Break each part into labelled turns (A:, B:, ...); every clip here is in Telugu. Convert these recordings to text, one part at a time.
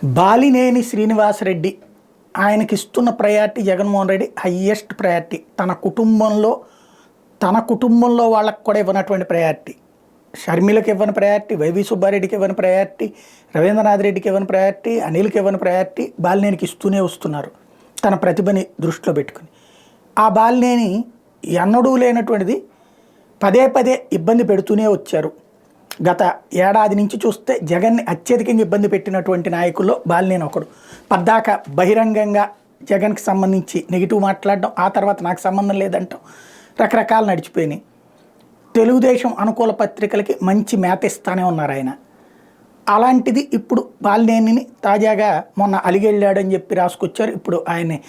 A: బాలినేని శ్రీనివాసరెడ్డి ఆయనకిస్తున్న priority Jaganmohan Reddy highest priority. తన కుటుంబంలో వాళ్ళకు కూడా ఇవ్వనటువంటి ప్రయారిటీ. షర్మిలకు ఇవ్వని ప్రయారిటీ, వైవి సుబ్బారెడ్డికి ఇవ్వని ప్రయారిటీ, రవీంద్రనాథ్ రెడ్డికి ఇవ్వని ప్రయారిటీ, అనిల్కి ఇవ్వని ప్రయారిటీ బాలినేనికి ఇస్తూనే వస్తున్నారు తన ప్రతిభని దృష్టిలో పెట్టుకుని. ఆ బాలినేని ఎన్నడూ లేనటువంటిది పదే పదే ఇబ్బంది పెడుతూనే వచ్చారు. గత ఏడాది నుంచి చూస్తే జగన్ని అత్యధికంగా ఇబ్బంది పెట్టినటువంటి నాయకుల్లో బాలినేని ఒకడు. పద్దాక బహిరంగంగా జగన్కి సంబంధించి నెగిటివ్ మాట్లాడడం, ఆ తర్వాత నాకు సంబంధం లేదంటాం, రకరకాలు నడిచిపోయినాయి. తెలుగుదేశం అనుకూల పత్రికలకి మంచి మేత ఇస్తానే ఉన్నారు ఆయన. అలాంటిది ఇప్పుడు బాలినేనిని తాజాగా మొన్న అలిగెళ్ళాడని చెప్పి రాసుకొచ్చారు. ఇప్పుడు ఆయన్ని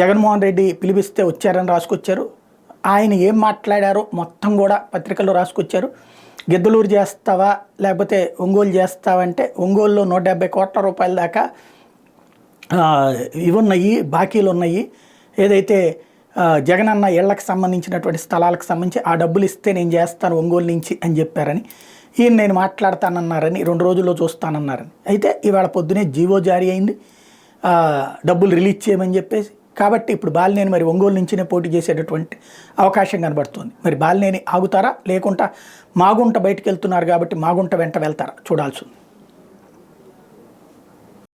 A: జగన్మోహన్ రెడ్డి పిలిపిస్తే వచ్చారని రాసుకొచ్చారు. ఆయన ఏం మాట్లాడారో మొత్తం కూడా పత్రికల్లో రాసుకొచ్చారు. గిద్దలూరు చేస్తావా లేకపోతే ఒంగోలు చేస్తావా అంటే, ఒంగోలులో 170 కోట్ల రూపాయల దాకా ఇవి ఉన్నాయి, బాకీలు ఉన్నాయి. ఏదైతే జగనన్న ఇళ్లకు సంబంధించినటువంటి స్థలాలకు సంబంధించి ఆ డబ్బులు ఇస్తే నేను చేస్తాను ఒంగోలు నుంచి అని చెప్పారని, ఈయన నేను మాట్లాడతానన్నారని, 2 రోజుల్లో చూస్తానన్నారని. అయితే ఇవాళ పొద్దునే జీవో జారీ అయింది డబ్బులు రిలీజ్ చేయమని చెప్పేసి. కాబట్టి ఇప్పుడు బాలినేని మరి ఒంగోలు నుంచినే పోటీ చేసేటటువంటి అవకాశం కనబడుతుంది. మరి బాలినేని ఆగుతారా, లేకుంటా మాగుంట బయటకు వెళ్తున్నారు కాబట్టి మాగుంట వెంట వెళ్తారా చూడాల్సి ఉంది.